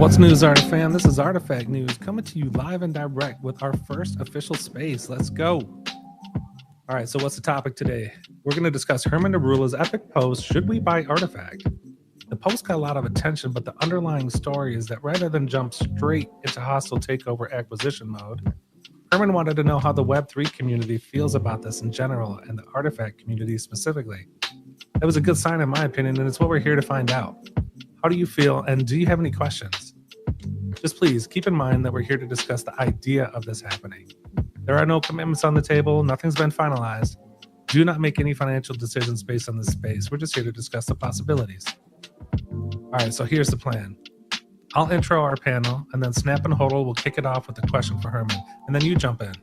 What's news, Artifact fam? This is Artifact News coming to you live and direct with our first official space. Let's go. All right, so what's the topic today? We're going to discuss Herman Narula's epic post, Should We Buy Artifact? The post got a lot of attention, but the underlying story is that rather than jump straight into hostile takeover acquisition mode, Herman wanted to know how the Web3 community feels about this in general and the Artifact community specifically. That was a good sign in my opinion, and it's what we're here to find out. How do you feel, and do you have any questions? Just please keep in mind that we're here to discuss the idea of this happening. There are no commitments on the table. Nothing's been finalized. Do not make any financial decisions based on this space. We're just here to discuss the possibilities. All right, so here's the plan. I'll intro our panel, and then Snap and Hodl will kick it off with a question for Herman, and then you jump in.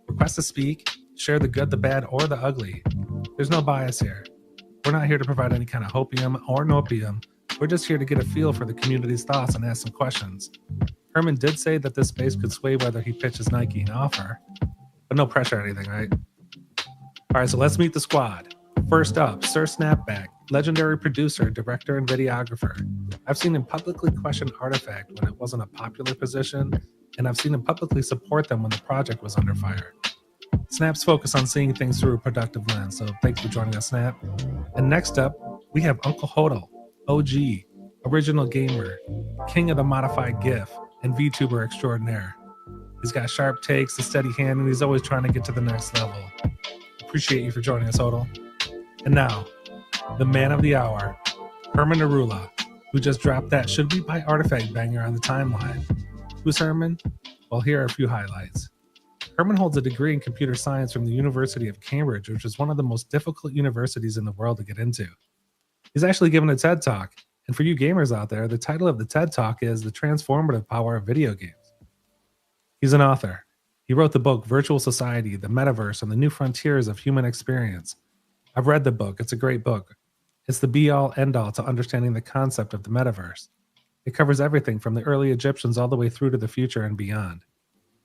Request to speak, share the good, the bad, or the ugly. There's no bias here. We're not here to provide any kind of hopium or nopium. We're just here to get a feel for the community's thoughts and ask some questions. Herman did say that this space could sway whether he pitches Nike an offer, but no pressure or anything, right? All right, so let's meet the squad. First up, Sir Snapback, legendary producer, director, and videographer. I've seen him publicly question Artifact when it wasn't a popular position, and I've seen him publicly support them when the project was under fire. Snap's focus on seeing things through a productive lens, so thanks for joining us, Snap. And next up, we have Uncle Hodl, OG, original gamer, king of the modified GIF, and VTuber extraordinaire. He's got sharp takes, a steady hand, and he's always trying to get to the next level. Appreciate you for joining us, Hodl. And now, the man of the hour, Herman Narula, who just dropped that Should We Buy Artifact banger on the timeline. Who's Herman? Well, here are a few highlights. Herman holds a degree in computer science from the University of Cambridge, which is one of the most difficult universities in the world to get into. He's actually given a TED Talk, and for you gamers out there, the title of the TED Talk is The Transformative Power of Video Games. He's an author. He wrote the book Virtual Society, the Metaverse, and the New Frontiers of Human Experience. I've read the book. It's a great book. It's the be-all, end-all to understanding the concept of the metaverse. It covers everything from the early Egyptians all the way through to the future and beyond.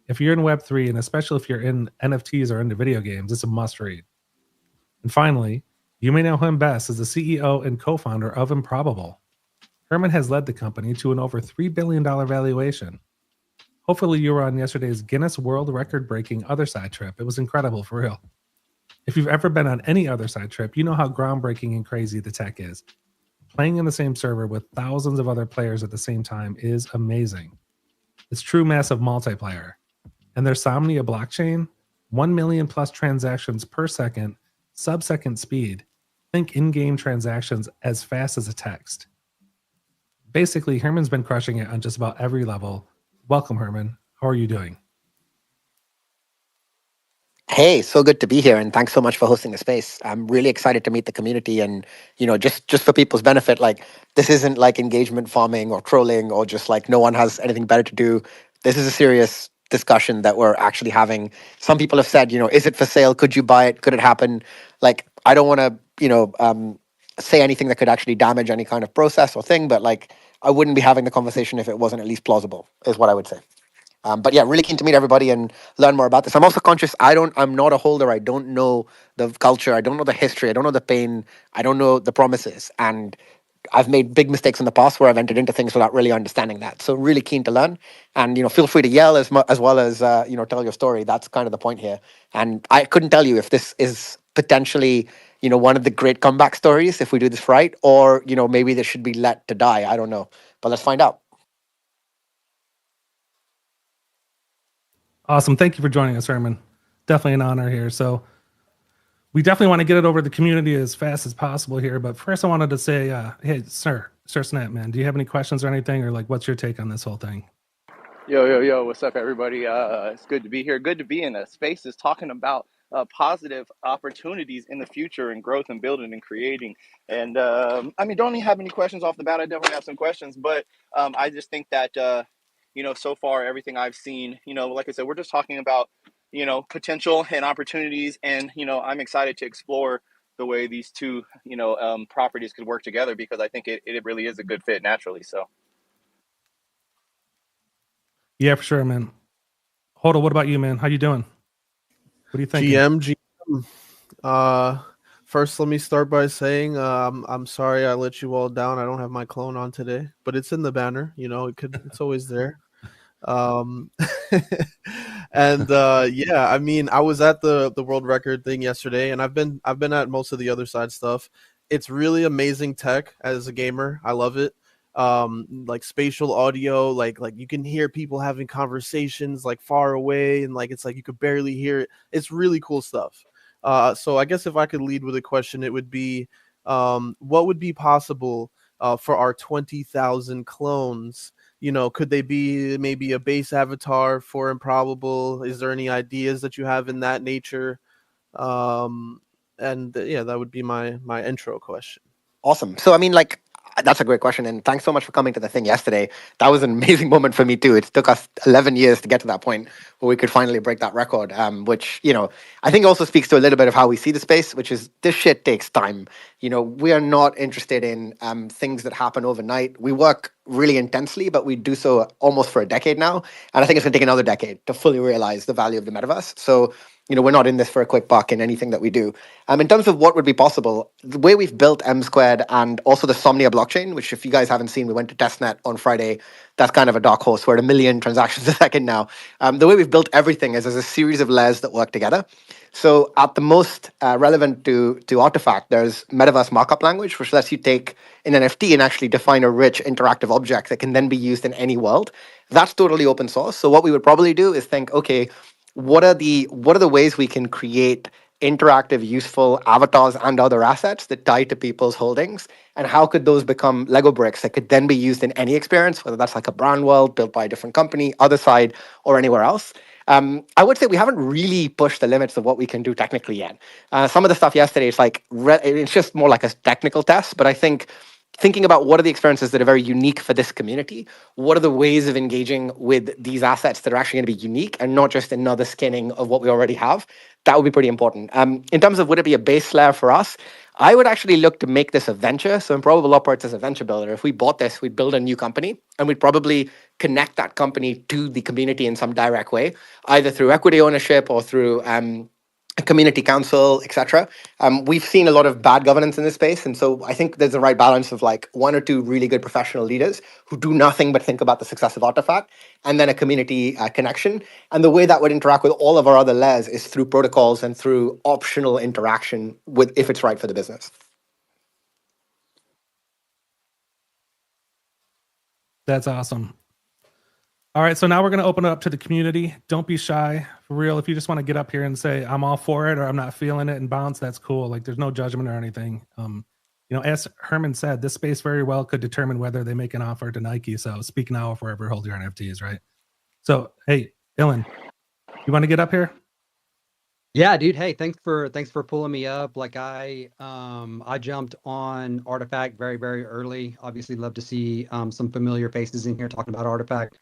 If you're in Web3, and especially if you're in NFTs or into video games, it's a must-read. And finally, you may know him best as the CEO and co-founder of Improbable. Herman has led the company to an over $3 billion valuation. Hopefully you were on yesterday's Guinness World Record-breaking Other Side trip. It was incredible, for real. If you've ever been on any Other Side trip, you know how groundbreaking and crazy the tech is. Playing in the same server with thousands of other players at the same time is amazing. It's true massive multiplayer. And their Somnia blockchain, 1 million plus transactions per second, sub-second speed. Think in-game transactions as fast as a text. Basically, Herman's been crushing it on just about every level. Welcome, Herman. How are you doing? Hey, so good to be here, and thanks so much for hosting the space. I'm really excited to meet the community, and just for people's benefit, like this isn't like engagement farming or trolling or just like no one has anything better to do. This is a serious discussion that we're actually having. Some people have said, is it for sale? Could you buy it? Could it happen? Like, I don't want to, say anything that could actually damage any kind of process or thing, but like, I wouldn't be having the conversation if it wasn't at least plausible, is what I would say. But yeah, really keen to meet everybody and learn more about this. I'm also conscious I'm not a holder. I don't know the culture. I don't know the history. I don't know the pain. I don't know the promises. And I've made big mistakes in the past where I've entered into things without really understanding that. So really keen to learn, and feel free to yell as well as tell your story. That's kind of the point here. And I couldn't tell you if this is potentially one of the great comeback stories if we do this right, or maybe this should be let to die. I don't know, but let's find out. Awesome. Thank you for joining us, Herman. Definitely an honor here. So we definitely want to get it over to the community as fast as possible here. But first, I wanted to say, hey, Sir Snap, man, do you have any questions or anything, or like, what's your take on this whole thing? Yo, what's up, everybody? It's good to be here. Good to be in a space that's talking about positive opportunities in the future and growth and building and creating. And I mean, don't even have any questions off the bat. I definitely have some questions, but I just think that, so far, everything I've seen, like I said, we're just talking about, potential and opportunities. And, I'm excited to explore the way these two, properties could work together, because I think it really is a good fit naturally. So. Yeah, for sure, man. Hoda, what about you, man? How you doing? What do you think? GM. First, let me start by saying I'm sorry I let you all down. I don't have my clone on today, but it's in the banner. It's always there. And yeah, I mean, I was at the world record thing yesterday, and I've been at most of the other side stuff. It's really amazing tech as a gamer. I love it. Like spatial audio, like you can hear people having conversations like far away, and like it's like you could barely hear it. It's really cool stuff. So I guess if I could lead with a question, it would be, what would be possible for our 20,000 clones? Could they be maybe a base avatar for Improbable? Is there any ideas that you have in that nature? And yeah, that would be my intro question. Awesome. So, I mean, like, that's a great question. And thanks so much for coming to the thing yesterday. That was an amazing moment for me, too. It took us 11 years to get to that point where we could finally break that record, which, I think also speaks to a little bit of how we see the space, which is this shit takes time. We are not interested in things that happen overnight. We work really intensely, but we do so almost for a decade now. And I think it's going to take another decade to fully realize the value of the metaverse. So, we're not in this for a quick buck in anything that we do. In terms of what would be possible, the way we've built M Squared and also the Somnia blockchain, which if you guys haven't seen, we went to testnet on Friday. That's kind of a dark horse. We're at 1 million transactions a second now. The way we've built everything is as a series of layers that work together. So at the most relevant to Artifact, there's metaverse markup language, which lets you take an NFT and actually define a rich interactive object that can then be used in any world. That's totally open source. So what we would probably do is think, okay, what are the ways we can create interactive, useful avatars and other assets that tie to people's holdings, and how could those become Lego bricks that could then be used in any experience, whether that's like a brand world built by a different company, other side, or anywhere else. I would say we haven't really pushed the limits of what we can do technically yet. Some of the stuff yesterday is like it's just more like a technical test, but I think thinking about what are the experiences that are very unique for this community, what are the ways of engaging with these assets that are actually going to be unique and not just another skinning of what we already have, that would be pretty important. In terms of would it be a base layer for us, I would actually look to make this a venture. So Improbable operates as a venture builder. If we bought this, we'd build a new company and we'd probably connect that company to the community in some direct way, either through equity ownership or through a community council, etc. We've seen a lot of bad governance in this space, and so I think there's the right balance of like one or two really good professional leaders who do nothing but think about the success of Artifact, and then a community connection. And the way that would interact with all of our other layers is through protocols and through optional interaction with if it's right for the business. That's awesome. All right, so now we're going to open it up to the community. Don't be shy, for real. If you just want to get up here and say I'm all for it or I'm not feeling it and bounce, that's cool. Like there's no judgment or anything. As Herman said, this space very well could determine whether they make an offer to Nike. So speak now or forever hold your NFTs, right? So hey, Ilan, you want to get up here? Yeah, dude. Hey, thanks for pulling me up. Like I jumped on Artifact very, very early. Obviously love to see some familiar faces in here talking about Artifact.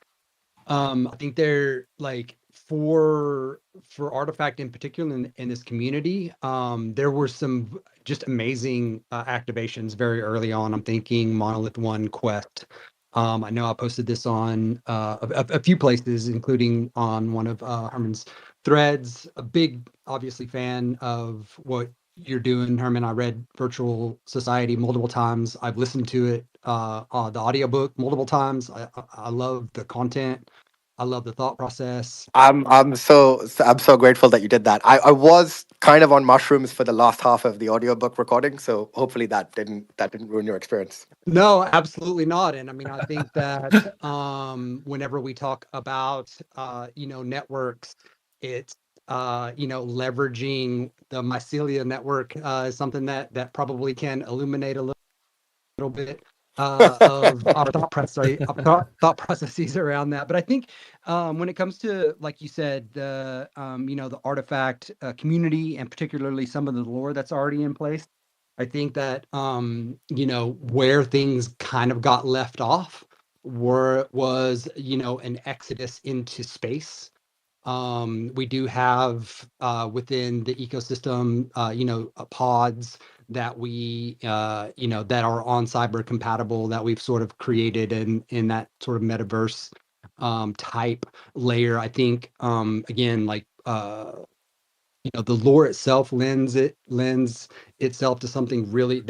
I think they're like for Artifact in particular in this community, there were some just amazing activations very early on. I'm thinking Monolith One Quest. I know I posted this on a few places, including on one of Herman's threads. A big, obviously, fan of what you're doing, Herman. I read Virtual Society multiple times. I've listened to it, the audiobook multiple times. I love the content. I love the thought process. I'm so grateful that you did that. I was kind of on mushrooms for the last half of the audiobook recording, so hopefully that didn't ruin your experience. No, absolutely not. And I mean, I think that whenever we talk about networks, it's leveraging the mycelia network is something that probably can illuminate a little bit of our thought processes around that. But I think when it comes to, like you said, the Artifact community, and particularly some of the lore that's already in place, I think that where things kind of got left off was an exodus into space. We do have within the ecosystem, pods that we, that are on cyber compatible, that we've sort of created in that sort of metaverse type layer. I think, again, like, the lore itself lends itself to something really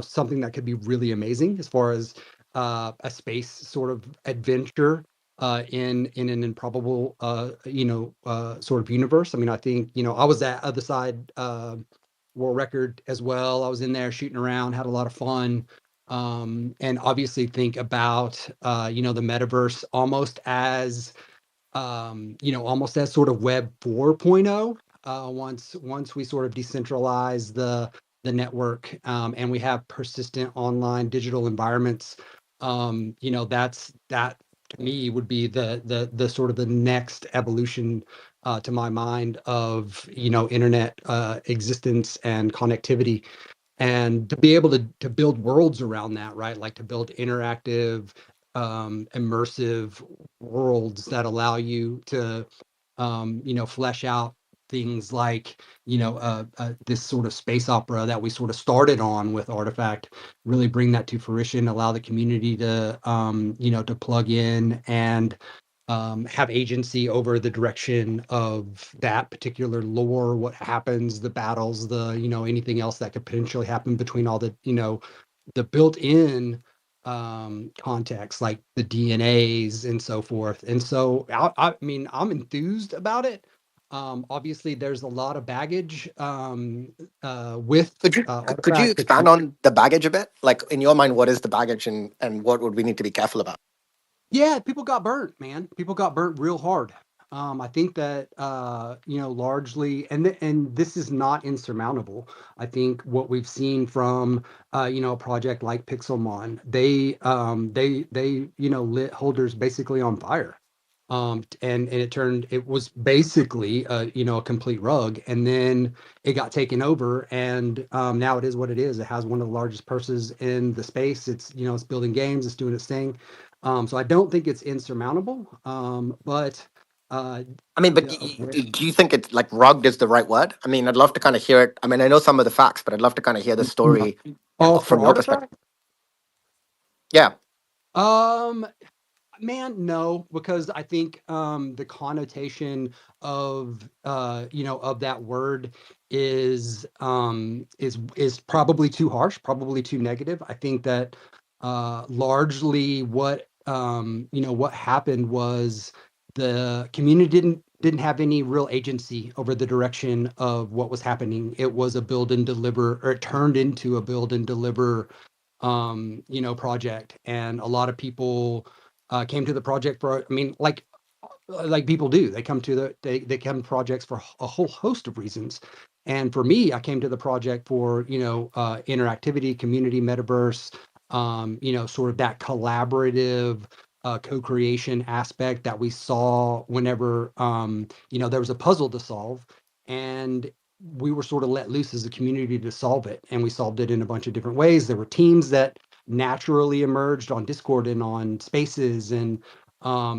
something that could be really amazing as far as a space sort of adventure in an improbable sort of universe. I mean, I think I was at Other Side World Record as well. I was in there shooting around, had a lot of fun, and obviously think about the metaverse almost as sort of Web 4.0. Once we sort of decentralize the network, and we have persistent online digital environments, that to me would be the sort of the next evolution to my mind of internet existence and connectivity. And to be able to build worlds around that, right? Like to build interactive, immersive worlds that allow you to, flesh out things like, this sort of space opera that we sort of started on with Artifact, really bring that to fruition, allow the community to, to plug in and have agency over the direction of that particular lore, what happens, the battles, anything else that could potentially happen between all the, the built-in context, like the DNAs and so forth. And so, I mean, I'm enthused about it. Obviously, there's a lot of baggage with Could you Artifact. expand on the baggage a bit? Like in your mind, what is the baggage, and what would we need to be careful about? Yeah, people got burnt, man. People got burnt real hard. I think that largely, and this is not insurmountable. I think what we've seen from a project like Pixelmon, they lit holders basically on fire. And it was basically a complete rug, and then it got taken over, and now it is what it is. It has one of the largest purses in the space. It's it's building games, it's doing its thing. So I don't think it's insurmountable. But I mean, but yeah, do you think it's like rugged is the right word? I mean, I'd love to kind of hear it. I mean, I know some of the facts, but I'd love to kind of hear the story oh, for from your perspective. Artifact? Yeah. Um, Man, no, because I think the connotation of of that word is probably too harsh, probably too negative. I think that largely what happened was the community didn't have any real agency over the direction of what was happening. It was a build and deliver, or it turned into a build and deliver project, and a lot of people came to the project for, I mean, like people do, they come to they come to projects for a whole host of reasons. And for me, I came to the project for interactivity, community, metaverse, sort of that collaborative co-creation aspect that we saw whenever there was a puzzle to solve, and we were sort of let loose as a community to solve it, and we solved it in a bunch of different ways. There were teams that naturally emerged on Discord and on Spaces, and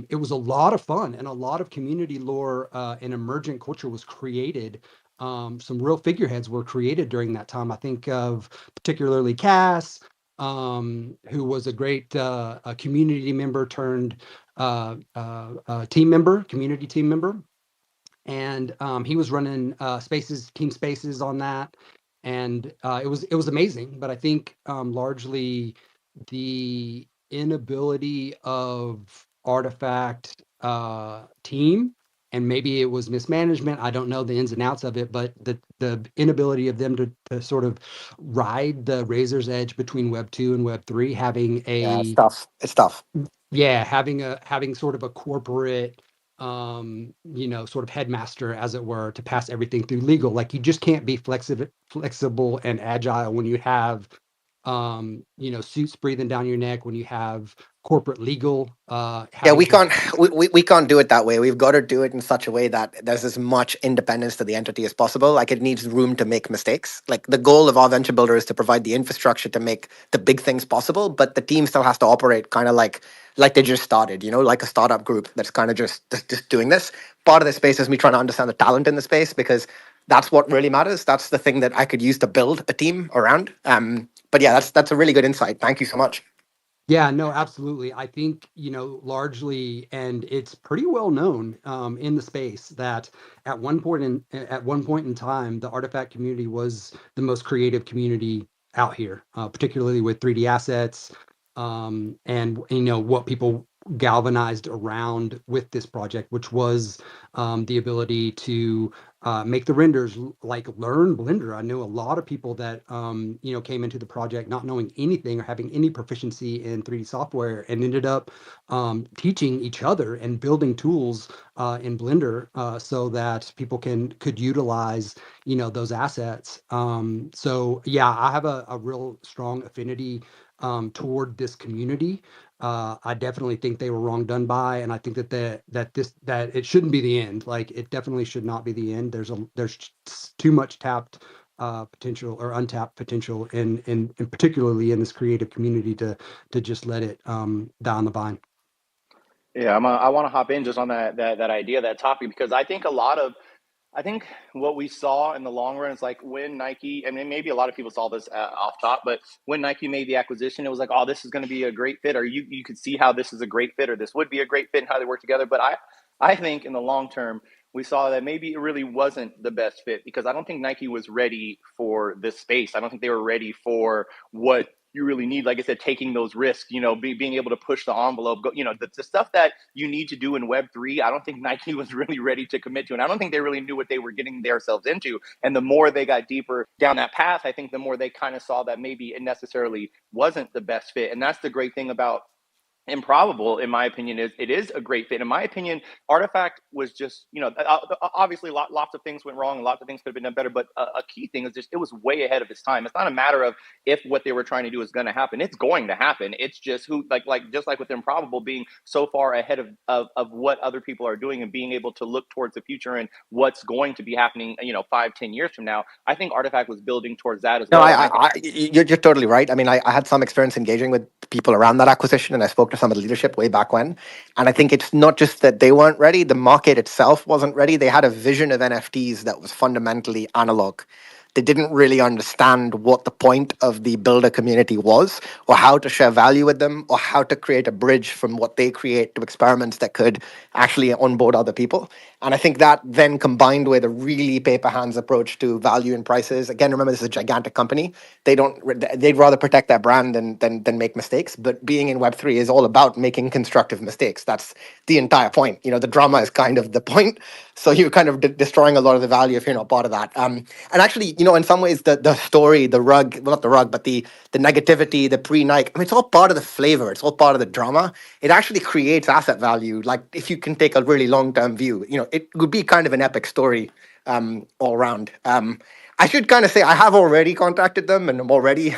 It was a lot of fun, and a lot of community lore and emergent culture was created. Some real figureheads were created during that time. I think of particularly Cass, who was a great a community member turned team member, community team member. And he was running team spaces on that, and it was amazing. But I think largely the inability of Artifact team, and maybe it was mismanagement. I don't know the ins and outs of it, but the inability of them to sort of ride the razor's edge between Web 2 and Web 3, having Yeah, it's a tough. It's tough. having sort of a corporate sort of headmaster, as it were, to pass everything through legal. Like, you just can't be flexible and agile when you have suits breathing down your neck, when you have corporate legal Yeah, having to. we can't do it that way. We've got to do it in such a way that there's as much independence to the entity as possible. Like, it needs room to make mistakes. Like, the goal of our venture builder is to provide the infrastructure to make the big things possible, but the team still has to operate kind of like they just started, like a startup group that's kind of just doing this. Part of the space is me trying to understand the talent in the space, because that's what really matters. That's the thing that I could use to build a team around. But yeah, that's a really good insight. Thank you so much. Yeah, no, absolutely. I think, largely, and it's pretty well known in the space, that at one point in time, the artifact community was the most creative community out here, particularly with 3D assets, and what people galvanized around with this project, which was the ability to make the renders, like, learn Blender. I know a lot of people that came into the project not knowing anything or having any proficiency in 3D software, and ended up teaching each other and building tools in Blender, so that people could utilize those assets. So yeah, I have a real strong affinity toward this community. I definitely think they were wrong done by, and I think that it shouldn't be the end. Like, it definitely should not be the end. There's too much tapped potential, or untapped potential, in particularly in this creative community, to just let it die on the vine. Yeah, I want to hop in just on that idea, that topic, because I think what we saw in the long run is, like, when Nike, I mean, maybe a lot of people saw this off top, but when Nike made the acquisition, it was like, oh, this is going to be a great fit, or you could see how this is a great fit, or this would be a great fit, and how they work together. But I think in the long term, we saw that maybe it really wasn't the best fit, because I don't think Nike was ready for this space. I don't think they were ready for what you really need. Like I said, taking those risks, being able to push the envelope, go, the stuff that you need to do in Web3. I don't think Nike was really ready to commit to, and I don't think they really knew what they were getting themselves into. And the more they got deeper down that path, I think the more they kind of saw that maybe it necessarily wasn't the best fit. And that's the great thing about Improbable, in my opinion, is it is a great fit. In my opinion, Artifact was just, obviously lots of things went wrong, and lots of things could have been done better. But a key thing is just, it was way ahead of its time. It's not a matter of if what they were trying to do is going to happen. It's going to happen. It's just who, just like with Improbable, being so far ahead of what other people are doing, and being able to look towards the future and what's going to be happening, 5-10 years from now. I think Artifact was building towards that as No, well. you're totally right. I mean, I had some experience engaging with people around that acquisition, and I spoke to some of the leadership way back when. And I think it's not just that they weren't ready; the market itself wasn't ready. They had a vision of NFTs that was fundamentally analog. They didn't really understand what the point of the builder community was, or how to share value with them, or how to create a bridge from what they create to experiments that could actually onboard other people. And I think that then, combined with a really paper hands approach to value and prices. Again, remember, this is a gigantic company. They'd rather protect their brand than make mistakes. But being in Web3 is all about making constructive mistakes. That's the entire point. The drama is kind of the point. So you're kind of destroying a lot of the value if you're not part of that. And actually, in some ways, the story, the rug, well, not the rug, but the negativity, the pre-Nike, I mean, it's all part of the flavor. It's all part of the drama. It actually creates asset value. Like, if you can take a really long-term view, it would be kind of an epic story all around. I should kind of say I have already contacted them, and I'm already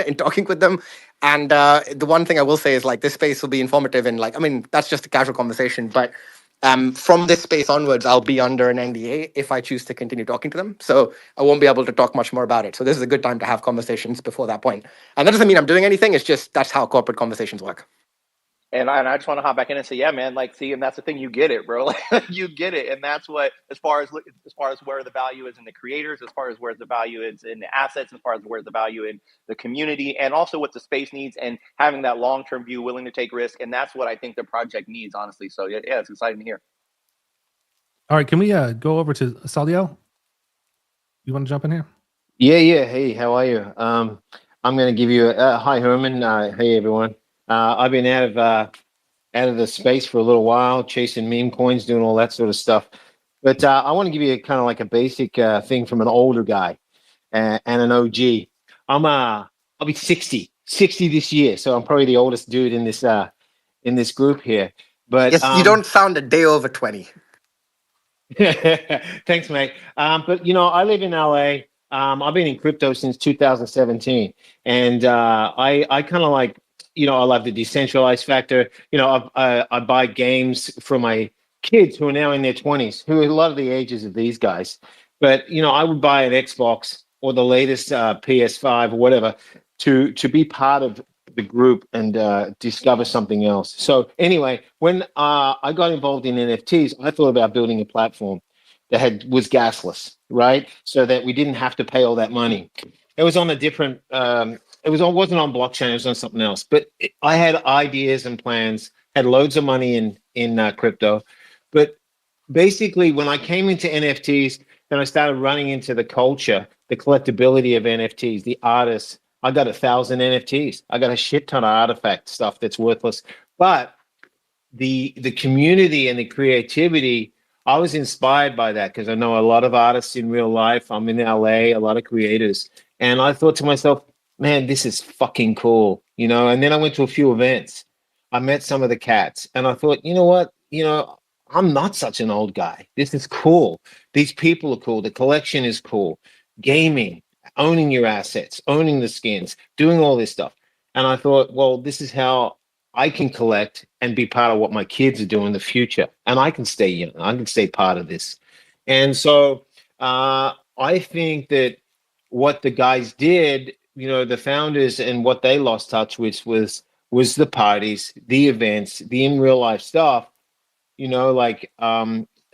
in talking with them. And the one thing I will say is, like, this space will be informative, and, like, I mean, that's just a casual conversation, but from this space onwards, I'll be under an NDA if I choose to continue talking to them. So I won't be able to talk much more about it. So this is a good time to have conversations before that point. And that doesn't mean I'm doing anything. It's just that's how corporate conversations work. And I just want to hop back in and say, yeah, man, like, see, and that's the thing, you get it, bro. Like, you get it, and that's what, as far as where the value is in the creators, as far as where the value is in the assets, as far as where the value in the community, and also what the space needs, and having that long term view, willing to take risk, and that's what I think the project needs, honestly. So yeah, it's exciting to hear. All right, can we go over to Saliel? You want to jump in here? Yeah. Hey, how are you? I'm going to give you hi, Herman. Hey, everyone. I've been out of the space for a little while, chasing meme coins, doing all that sort of stuff. But I want to give you kind of like a basic thing from an older guy and an OG. I'll be 60 this year, so I'm probably the oldest dude in this group here. But Yes, you don't sound a day over 20. thanks, mate. But I live in LA. I've been in crypto since 2017, and I kind of like, I love the decentralized factor. I buy games for my kids who are now in their 20s, who are a lot of the ages of these guys. But I would buy an Xbox or the latest PS5 or whatever to be part of the group and discover something else. So anyway, when I got involved in NFTs, I thought about building a platform that was gasless, right? So that we didn't have to pay all that money. It was on a different. Wasn't on blockchain. It was on something else. But I had ideas and plans. Had loads of money in crypto, but basically when I came into NFTs, then I started running into the culture, the collectability of NFTs, the artists. I got 1,000 NFTs. I got a shit ton of artifact stuff that's worthless. But the community and the creativity, I was inspired by that because I know a lot of artists in real life. I'm in LA, a lot of creators. And I thought to myself, man, this is fucking cool, And then I went to a few events. I met some of the cats and I thought, you know what? I'm not such an old guy. This is cool. These people are cool. The collection is cool. Gaming, owning your assets, owning the skins, doing all this stuff. And I thought, well, this is how I can collect and be part of what my kids are doing in the future. And I can stay young. I can stay part of this. And so I think that what the guys did, the founders, and what they lost touch with was the parties, the events, the in real life stuff.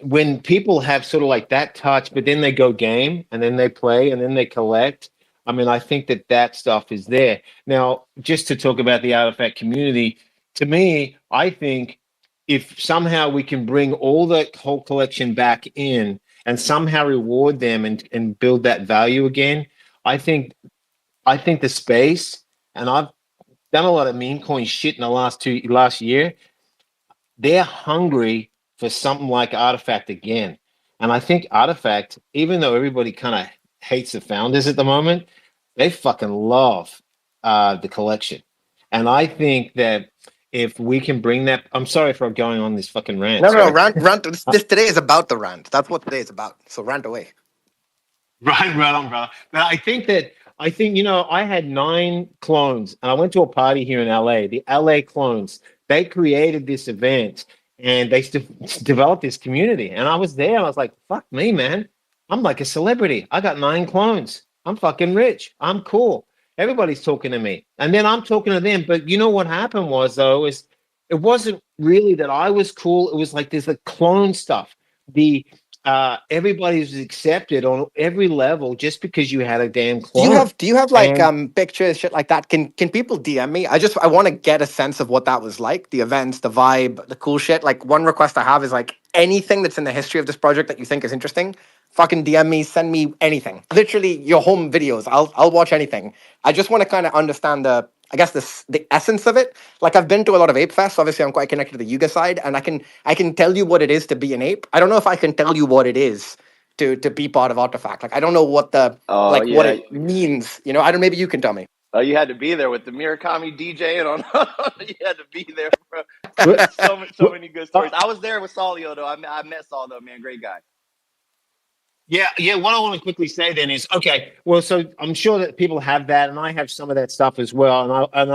When people have sort of like that touch, but then they go game and then they play and then they collect. I mean, I think that stuff is there. Now, just to talk about the artifact community, to me, I think if somehow we can bring all the whole collection back in and somehow reward them and build that value again, I think the space, and I've done a lot of meme coin shit in the last year, they're hungry for something like Artifact again. And I think Artifact, even though everybody kind of hates the founders at the moment, they fucking love the collection. And I think that if we can bring that, I'm sorry for going on this fucking rant. No, rant. This today is about the rant. That's what today is about. So rant away. Right on, brother. But I think, I had 9 clones and I went to a party here in LA, the LA clones. They created this event and they developed this community. And I was there and I was like, fuck me, man. I'm like a celebrity. I got 9 clones. I'm fucking rich. I'm cool. Everybody's talking to me. And then I'm talking to them. But what happened was, though, is it wasn't really that I was cool. It was like there's the clone stuff. Everybody was accepted on every level just because you had a damn clone. Do you have like pictures, shit like that? Can people DM me? I want to get a sense of what that was like, the events, the vibe, the cool shit. Like one request I have is like anything that's in the history of this project that you think is interesting, fucking DM me, send me anything. Literally your home videos. I'll watch anything. I just want to kind of understand the essence of it. Like I've been to a lot of ape fests. Obviously, I'm quite connected to the Yuga side, and I can tell you what it is to be an ape. I don't know if I can tell you what it is to be part of Artifact. Like I don't know what what it means. I don't. Maybe you can tell me. Oh, you had to be there with the Murakami DJ and on. You had to be there, bro. so many good stories. I was there with Salio though. I met Saul though, man. Great guy. Yeah. What I want to quickly say then is, okay, well, so I'm sure that people have that, and I have some of that stuff as well, and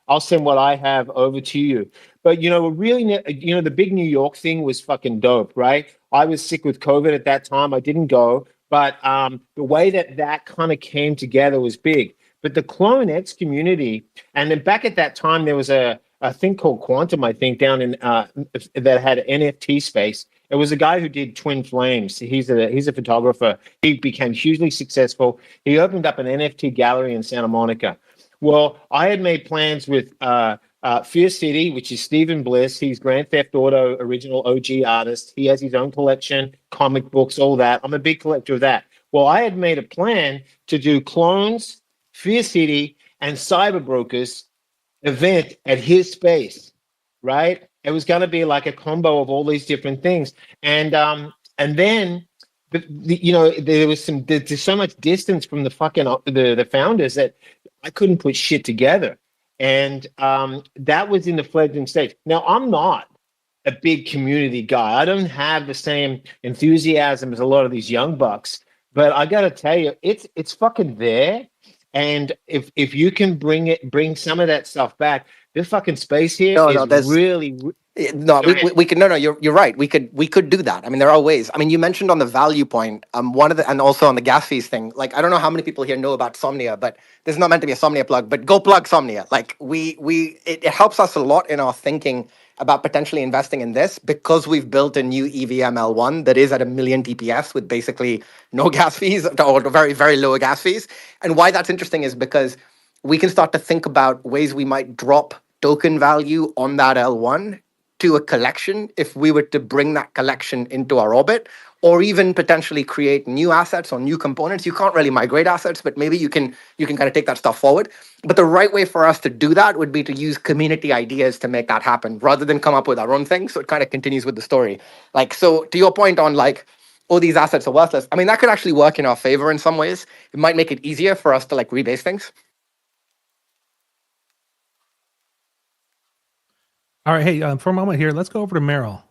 I'll send what I have over to you. But really, the big New York thing was fucking dope, right? I was sick with COVID at that time. I didn't go, but the way that kind of came together was big. But the CloneX community, and then back at that time, there was a a thing called Quantum, I think, down in that had NFT space. It was a guy who did Twin Flames. He's a photographer. He became hugely successful. He opened up an NFT gallery in Santa Monica. Well, I had made plans with Fear City, which is Stephen Bliss. He's Grand Theft Auto original OG artist. He has his own collection, comic books, all that. I'm a big collector of that. Well, I had made a plan to do Clones, Fear City, and Cyber Brokers event at his space, right? It was going to be like a combo of all these different things, and then, there was there's so much distance from the fucking the founders that I couldn't put shit together, and that was in the fledgling stage. Now I'm not a big community guy. I don't have the same enthusiasm as a lot of these young bucks, but I got to tell you, it's fucking there. And if you can bring some of that stuff back, this fucking space here is really. No, we could. No, you're right. We could do that. I mean, there are ways. I mean, you mentioned on the value point, and also on the gas fees thing. Like, I don't know how many people here know about Somnia, but this is not meant to be a Somnia plug. But go plug Somnia. Like, it helps us a lot in our thinking about potentially investing in this because we've built a new EVM L1 that is at 1 million TPS with basically no gas fees or very, very low gas fees. And why that's interesting is because we can start to think about ways we might drop token value on that L1 to a collection if we were to bring that collection into our orbit, or even potentially create new assets or new components. You can't really migrate assets, but maybe you can kind of take that stuff forward. But the right way for us to do that would be to use community ideas to make that happen rather than come up with our own thing. So it kind of continues with the story. Like, so to your point on like, oh, these assets are worthless. I mean, that could actually work in our favor in some ways. It might make it easier for us to like rebase things. All right, hey, for a moment here, let's go over to Merrill.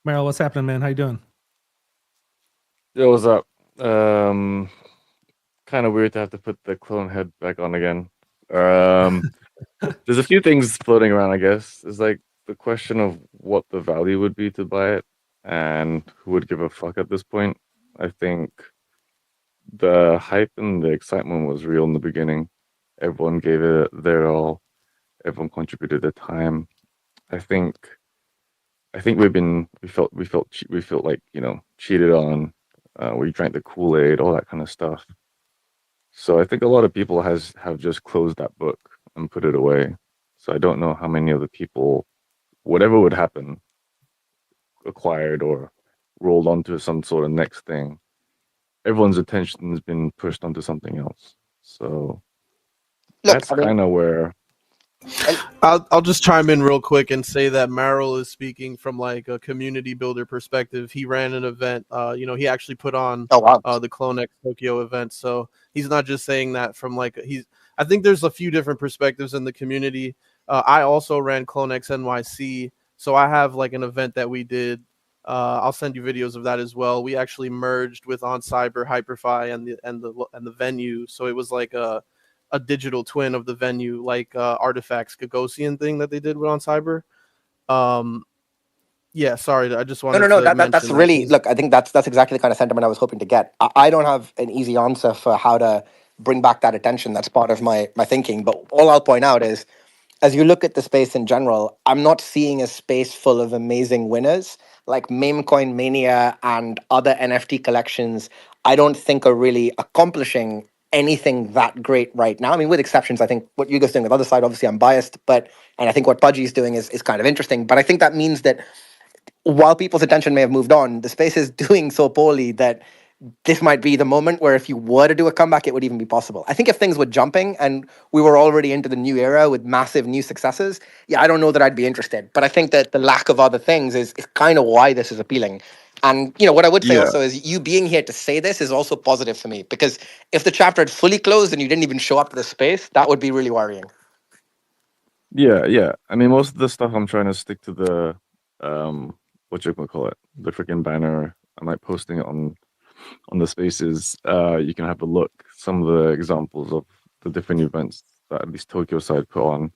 Merrill, what's happening, man? How you doing? Yo, what's up? Kind of weird to have to put the clone head back on again. There's a few things floating around, I guess. There's like the question of what the value would be to buy it and who would give a fuck at this point. I think the hype and the excitement was real in the beginning. Everyone gave it their all. Everyone contributed their time. I think we felt like, cheated on. We drank the Kool-Aid, all that kind of stuff. So I think a lot of people have just closed that book and put it away. So I don't know how many of the people, whatever would happen, acquired or rolled onto some sort of next thing. Everyone's attention has been pushed onto something else. So that's kind of where. I'll just chime in real quick and say that Merrill is speaking from like a community builder perspective. He ran an event. He actually put on the CloneX Tokyo event. So he's not just saying that from like I think there's a few different perspectives in the community. I also ran CloneX NYC, so I have like an event that we did. I'll send you videos of that as well. We actually merged with On Cyber, Hyperfi, and the venue. So it was like a digital twin of the venue, like Artifacts Gagosian thing that they did with On Cyber. Yeah, sorry, I just wanted to that's really, look, I think that's exactly the kind of sentiment I was hoping to get. I don't have an easy answer for how to bring back that attention. That's part of my thinking. But all I'll point out is, as you look at the space in general, I'm not seeing a space full of amazing winners like Memecoin Mania and other NFT collections. I don't think are really accomplishing anything that great right now. I mean, with exceptions, I think what Hugo's doing with the other side, obviously I'm biased, and I think what Pudgy's doing is kind of interesting. But I think that means that while people's attention may have moved on, the space is doing so poorly that this might be the moment where if you were to do a comeback, it would even be possible. I think if things were jumping and we were already into the new era with massive new successes, yeah, I don't know that I'd be interested. But I think that the lack of other things is kind of why this is appealing. And, what I would say also is you being here to say this is also positive for me, because if the chapter had fully closed and you didn't even show up to the space, that would be really worrying. Yeah. I mean, most of the stuff I'm trying to stick to the, what you call it, the freaking banner. I'm like posting it on the spaces. You can have a look. Some of the examples of the different events that at least Tokyo side put on.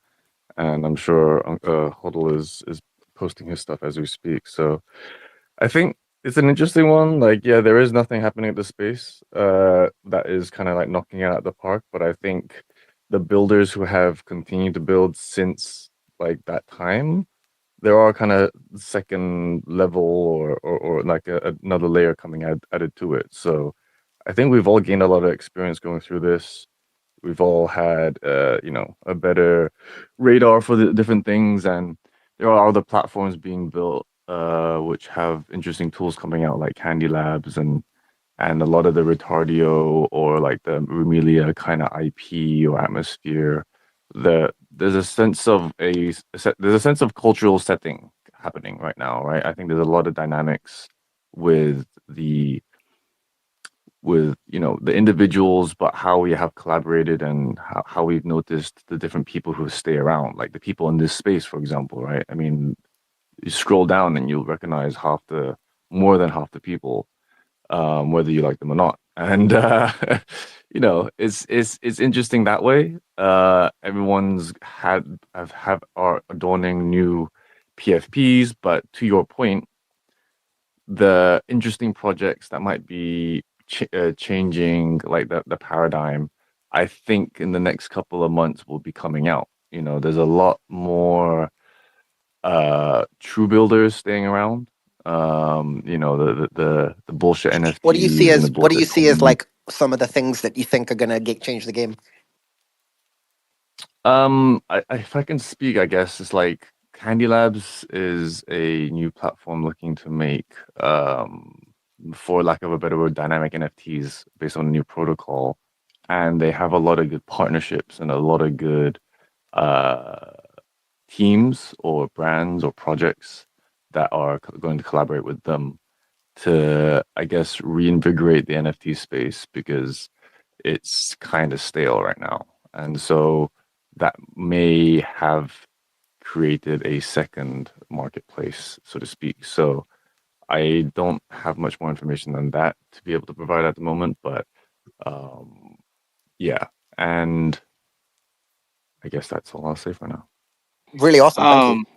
And I'm sure Hodl is posting his stuff as we speak. So I think it's an interesting one. Like, yeah, there is nothing happening at the space that is kind of like knocking it out of the park. But I think the builders who have continued to build since like that time, there are kind of second level or like another layer coming added to it. So I think we've all gained a lot of experience going through this. We've all had, a better radar for the different things, and there are other platforms being built, which have interesting tools coming out, like Candy Labs and a lot of the Retardio or like the Rumelia kind of IP or atmosphere. There's a sense of there's a sense of cultural setting happening right now, right? I think there's a lot of dynamics with the individuals, but how we have collaborated and how we've noticed the different people who stay around, like the people in this space, for example, right? I mean, you scroll down and you'll recognize more than half the people, whether you like them or not. And it's interesting that way. Everyone's are adorning new PFPs, but to your point, the interesting projects that might be changing like the paradigm, I think in the next couple of months will be coming out. There's a lot more true builders staying around. The bullshit NFTs. What do you see and as the what do you bullshit see as coins. like some of the things that you think are gonna change the game? If I can speak, I guess it's like Candy Labs is a new platform looking to make, for lack of a better word, dynamic NFTs based on a new protocol, and they have a lot of good partnerships and a lot of good uh, teams or brands or projects that are going to collaborate with them to, I guess, reinvigorate the NFT space because it's kind of stale right now. And so that may have created a second marketplace, so to speak. So I don't have much more information than that to be able to provide at the moment, but yeah. And I guess that's all I'll say for now. Really awesome, thank you.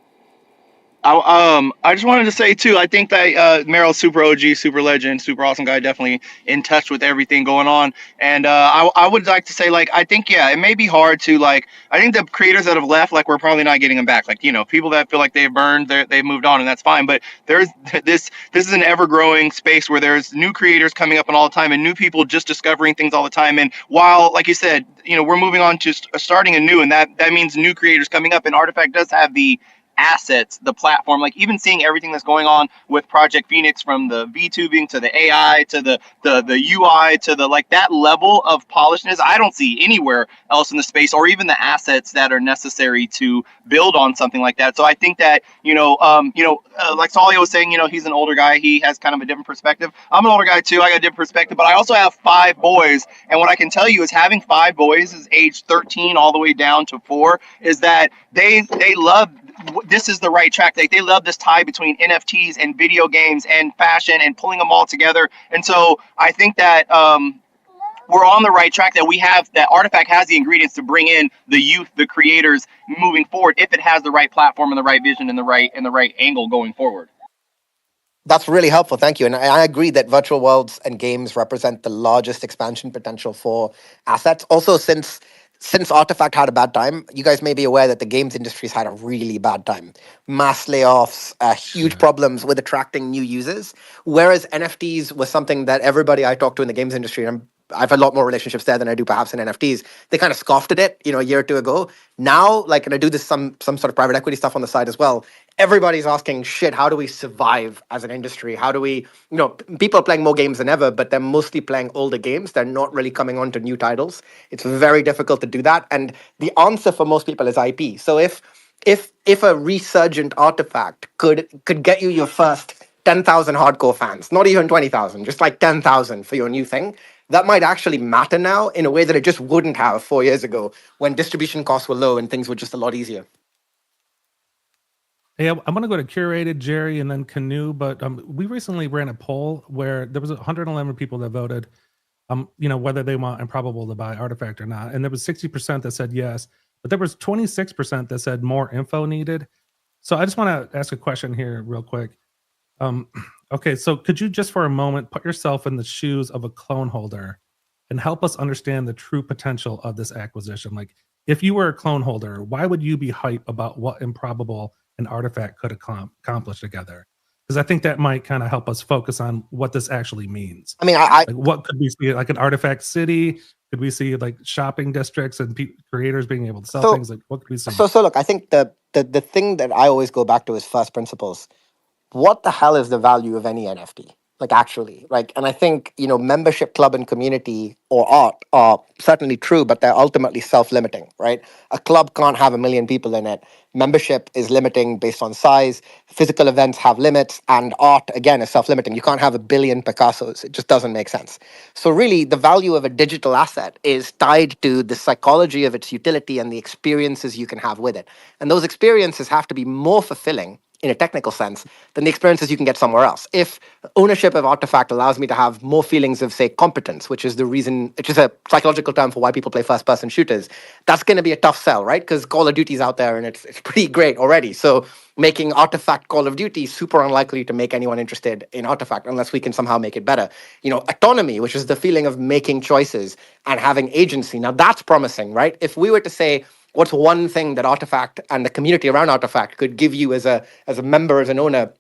I just wanted to say too, I think that Meryl's super OG, super legend, super awesome guy, definitely in touch with everything going on. And I would like to say, like, I think, yeah, it may be hard to, like, I think the creators that have left, like, we're probably not getting them back. Like, people that feel like they've burned, they've moved on, and that's fine. But there's this is an ever growing space where there's new creators coming up all the time and new people just discovering things all the time. And while, like you said, we're moving on to starting anew, and that means new creators coming up, and Artifact does have the assets, the platform, like even seeing everything that's going on with Project Phoenix, from the VTubing to the AI to the UI to the, like, that level of polishness I don't see anywhere else in the space, or even the assets that are necessary to build on something like that. So I think that like Solly was saying, he's an older guy, he has kind of a different perspective. I'm an older guy too, I got a different perspective, but I also have 5 boys, and what I can tell you is having 5 boys is age 13 all the way down to 4 is that they love, this is the right track. They love this tie between NFTs and video games and fashion and pulling them all together. And so I think that we're on the right track, that Artifact has the ingredients to bring in the youth, the creators moving forward, if it has the right platform and the right vision and the right angle going forward. That's really helpful, thank you. And I agree that virtual worlds and games represent the largest expansion potential for assets. Also, since Artifact had a bad time, you guys may be aware that the games industry's had a really bad time. Mass layoffs, huge problems with attracting new users. Whereas NFTs was something that everybody I talked to in the games industry, and I've a lot more relationships there than I do perhaps in NFTs, they kind of scoffed at it, a year or two ago. Now, like, and I do this some sort of private equity stuff on the side as well. Everybody's asking, shit, how do we survive as an industry? How do we, people are playing more games than ever, but they're mostly playing older games. They're not really coming on to new titles. It's very difficult to do that. And the answer for most people is IP. So if a resurgent Artifact could get you your first 10,000 hardcore fans, not even 20,000, just like 10,000 for your new thing, that might actually matter now in a way that it just wouldn't have 4 years ago when distribution costs were low and things were just a lot easier. Hey, I'm going to go to Curated, Jerry, and then Canoe. But we recently ran a poll where there was 111 people that voted, whether they want Improbable to buy Artifact or not. And there was 60% that said yes, but there was 26% that said more info needed. So I just want to ask a question here real quick. Okay, so could you just for a moment put yourself in the shoes of a clone holder and help us understand the true potential of this acquisition? Like, if you were a clone holder, why would you be hype about what Improbable and Artifact could accomplish together? Because I think that might kind of help us focus on what this actually means. I mean, like, what could we see? Like an Artifact City? Could we see like shopping districts and creators being able to sell things? Like, what could we see? So look, I think the thing that I always go back to is first principles. What the hell is the value of any NFT? Like actually, like, and I think, you know, membership, club, and community or art are certainly true, but they're ultimately self-limiting, right? A club can't have 1 million people in it. Membership is limiting based on size. Physical events have limits, and art again is self-limiting. You can't have 1 billion Picassos. It just doesn't make sense. So really, the value of a digital asset is tied to the psychology of its utility and the experiences you can have with it. And those experiences have to be more fulfilling in a technical sense than the experiences you can get somewhere else. If ownership of Artifact allows me to have more feelings of, say, competence, which is the reason, which is a psychological term for why people play first-person shooters, that's going to be a tough sell, right? Because Call of Duty's out there and it's pretty great already. So making Artifact Call of Duty super unlikely to make anyone interested in Artifact unless we can somehow make it better. You know, autonomy, which is the feeling of making choices and having agency. Now that's promising, right? If we were to say, what's one thing that Artifact and the community around Artifact could give you as a member, as an owner,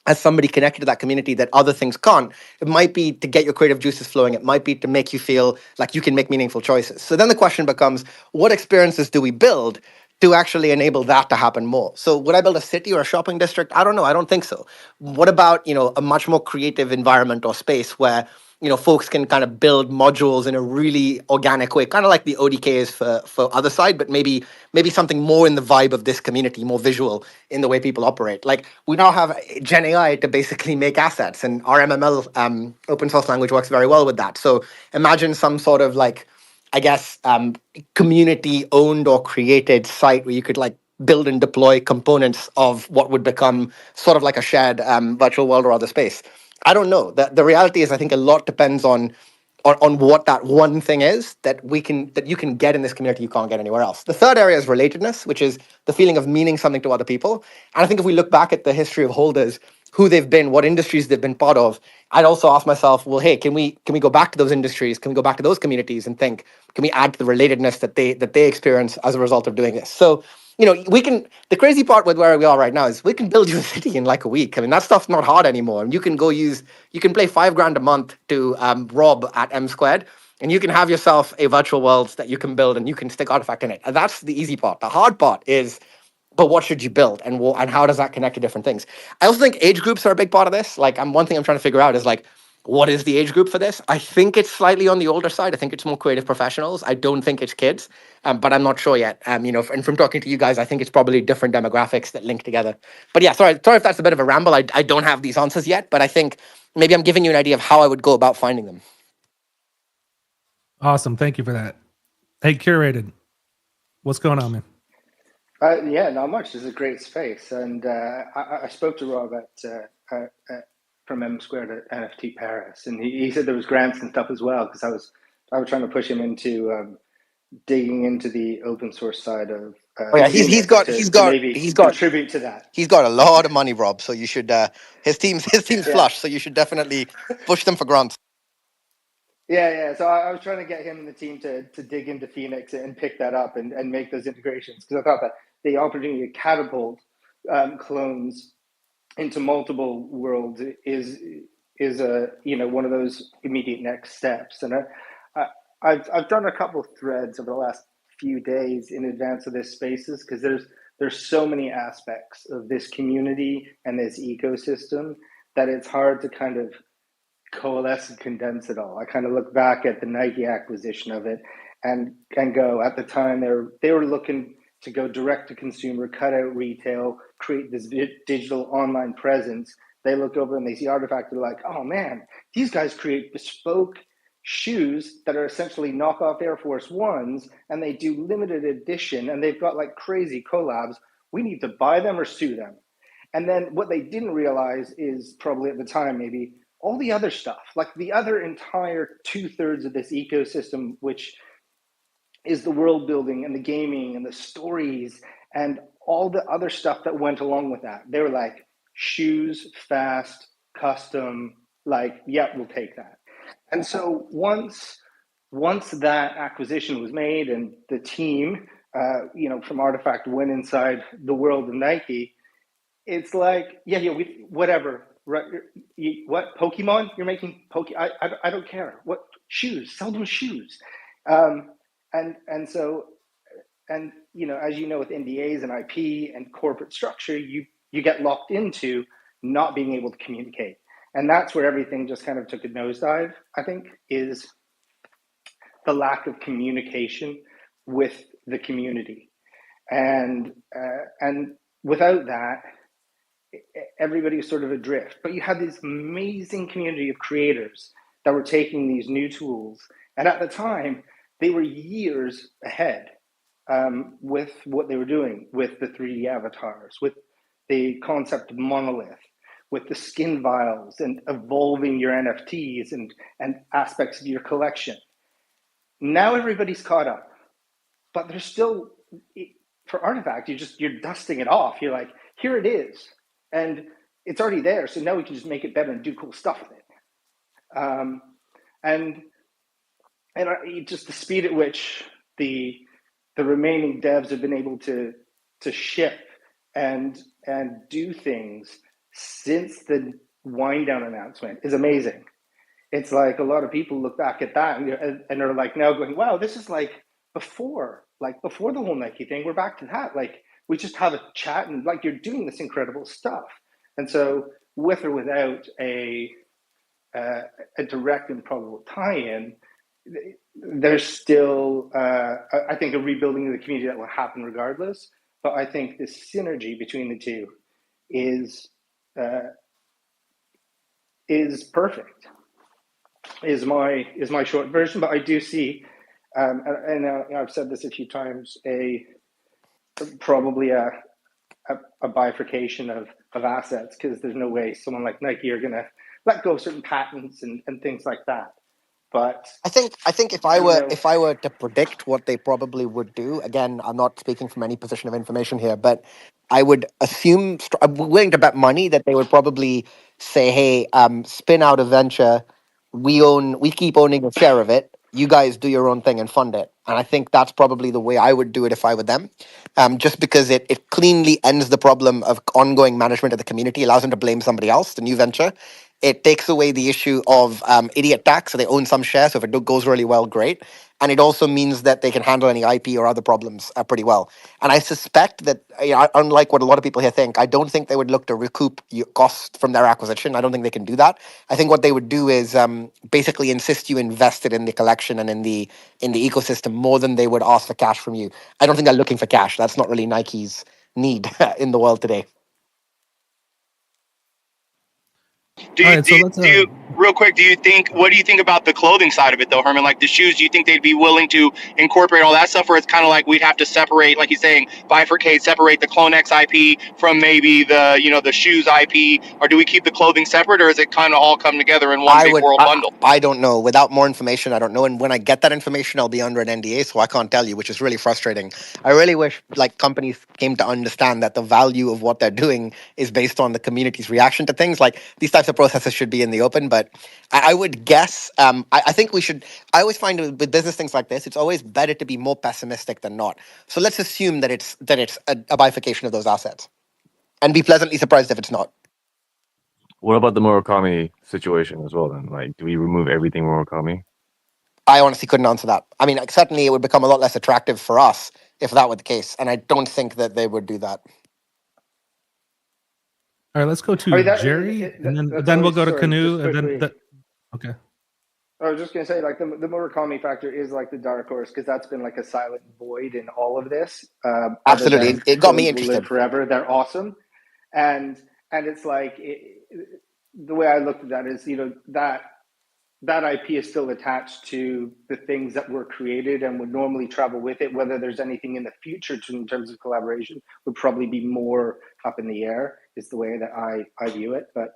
as somebody connected to that community that other things can't? It might be to get your creative juices flowing. It might be to make you feel like you can make meaningful choices. So then the question becomes, what experiences do we build to actually enable that to happen more? So would I build a city or a shopping district? I don't know. I don't think so. What about, you know, a much more creative environment or space where, you know, folks can kind of build modules in a really organic way, kind of like the ODK is for other side, but maybe something more in the vibe of this community, more visual in the way people operate. Like we now have Gen AI to basically make assets, and our MML open source language works very well with that. So imagine some sort of like, I guess, community owned or created site where you could like build and deploy components of what would become sort of like a shared virtual world or other space. I don't know. The reality is, I think a lot depends on what that one thing is that you can get in this community you can't get anywhere else. The third area is relatedness, which is the feeling of meaning something to other people. And I think if we look back at the history of holders, who they've been, what industries they've been part of, I'd also ask myself, well, hey, can we go back to those industries? Can we go back to those communities and think, can we add to the relatedness that they experience as a result of doing this? So, you know, we can, the crazy part with where we are right now is we can build you a city in like a week. I mean, that stuff's not hard anymore. And you can you can play $5,000 a month to Rob at M Squared, and you can have yourself a virtual world that you can build and you can stick Artifact in it. And that's the easy part. The hard part is, but what should you build, and how does that connect to different things? I also think age groups are a big part of this. Like, one thing I'm trying to figure out is like, what is the age group for this? I think it's slightly on the older side. I think it's more creative professionals. I don't think it's kids, but I'm not sure yet. You know, and from talking to you guys, I think it's probably different demographics that link together. But yeah, sorry if that's a bit of a ramble. I don't have these answers yet, but I think maybe I'm giving you an idea of how I would go about finding them. Awesome. Thank you for that. Hey, Curated, what's going on, man? Yeah, not much. This is a great space, and I spoke to Rob from M Squared at NFT Paris, and he said there was grants and stuff as well, because I was trying to push him into digging into the open source side of. He's got contribute to that. He's got a lot of money, Rob. So you should. His team's flush, so you should definitely push them for grants. Yeah. So I was trying to get him and the team to dig into Phoenix and pick that up and make those integrations, because I thought that the opportunity to catapult clones into multiple worlds is a one of those immediate next steps. And I've done a couple of threads over the last few days in advance of this spaces, because there's so many aspects of this community and this ecosystem that it's hard to kind of coalesce and condense it all. I kind of look back at the Nike acquisition of it and go, at the time they were looking to go direct to consumer, cut out retail, create this digital online presence. They look over and they see Artifact, they're like, oh man, these guys create bespoke shoes that are essentially knockoff Air Force Ones, and they do limited edition, and they've got like crazy collabs. We need to buy them or sue them. And then what they didn't realize is, probably at the time maybe, all the other stuff, like the other entire 2/3 of this ecosystem, which is the world building and the gaming and the stories and all the other stuff that went along with that. They were like, shoes, fast, custom, like, yeah, we'll take that. And so once that acquisition was made and the team from Artifact went inside the world of Nike, it's like, whatever. Right? What Pokemon you're making? I don't care. What shoes? Sell them shoes. And so, and as you know, with NDAs and IP and corporate structure, you get locked into not being able to communicate, and that's where everything just kind of took a nosedive. I think is the lack of communication with the community, and without that, everybody was sort of adrift. But you had this amazing community of creators that were taking these new tools, and at the time, they were years ahead with what they were doing with the 3D avatars, with the concept of monolith, with the skin vials, and evolving your NFTs and aspects of your collection. Now everybody's caught up, but there's still, for Artifact, you're dusting it off. You're like, here it is, and it's already there. So now we can just make it better and do cool stuff with it. And just the speed at which the remaining devs have been able to ship and do things since the wind down announcement is amazing. It's like a lot of people look back at that and are like now going, wow, this is like before the whole Nike thing. We're back to that. Like we just have a chat and like you're doing this incredible stuff. And so with or without a direct and probable tie-in, there's still, I think, a rebuilding of the community that will happen regardless. But I think the synergy between the two is perfect. Is my short version. But I do see, and I've said this a few times, probably a bifurcation of assets, because there's no way someone like Nike are going to let go of certain patents and things like that. But I think if I were to predict what they probably would do, again, I'm not speaking from any position of information here, but I would assume, I'm willing to bet money that they would probably say, "Hey, spin out a venture. We keep owning a share of it. You guys do your own thing and fund it." And I think that's probably the way I would do it if I were them, just because it cleanly ends the problem of ongoing management of the community, allows them to blame somebody else, the new venture. It takes away the issue of idiot tax, so they own some share. So if it goes really well, great. And it also means that they can handle any IP or other problems pretty well. And I suspect that, unlike what a lot of people here think, I don't think they would look to recoup costs from their acquisition. I don't think they can do that. I think what they would do is basically insist you invested in the collection and in the ecosystem more than they would ask for cash from you. I don't think they're looking for cash. That's not really Nike's need in the world today. Do you real quick, what do you think about the clothing side of it though, Herman? Like the shoes, do you think they'd be willing to incorporate all that stuff, or it's kind of like we'd have to separate, like he's saying, bifurcate, separate the CloneX IP from maybe the shoes IP, or do we keep the clothing separate, or is it kind of all come together in one big world bundle? I don't know. Without more information, I don't know. And when I get that information, I'll be under an NDA, so I can't tell you, which is really frustrating. I really wish companies came to understand that the value of what they're doing is based on the community's reaction to things. Like these types of processes should be in the open, but I would guess, I think we should, I always find with business things like this, it's always better to be more pessimistic than not. So let's assume that it's a bifurcation of those assets and be pleasantly surprised if it's not. What about the Murakami situation as well then? Like, do we remove everything Murakami? I honestly couldn't answer that. I mean, certainly it would become a lot less attractive for us if that were the case, and I don't think that they would do that. All right, let's go to Jerry, and then we'll go to Canoe, and then okay. I was just gonna say, like the Murakami factor is like the dark horse, because that's been like a silent void in all of this. Absolutely, it got me interested. Live forever, they're awesome, and it's like the way I looked at that is, that IP is still attached to the things that were created and would normally travel with it. Whether there's anything in the future in terms of collaboration would probably be more up in the air, is the way that I view it. But,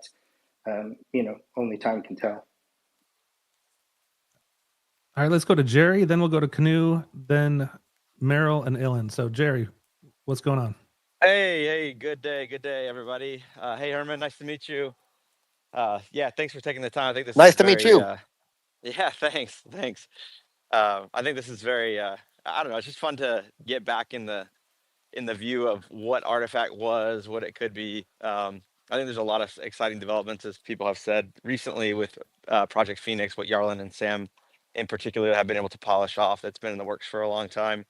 only time can tell. All right, let's go to Jerry, then we'll go to Canoe, then Meryl and Ilan. So Jerry, what's going on? Hey, good day, everybody. Hey, Herman, nice to meet you. Yeah, thanks for taking the time. I think this nice to meet you. Yeah, thanks. I think this is very I don't know. It's just fun to get back in the view of what Artifact was, what it could be. I think there's a lot of exciting developments, as people have said recently, with Project Phoenix, what Yarlin and Sam in particular have been able to polish off. That's been in the works for a long time.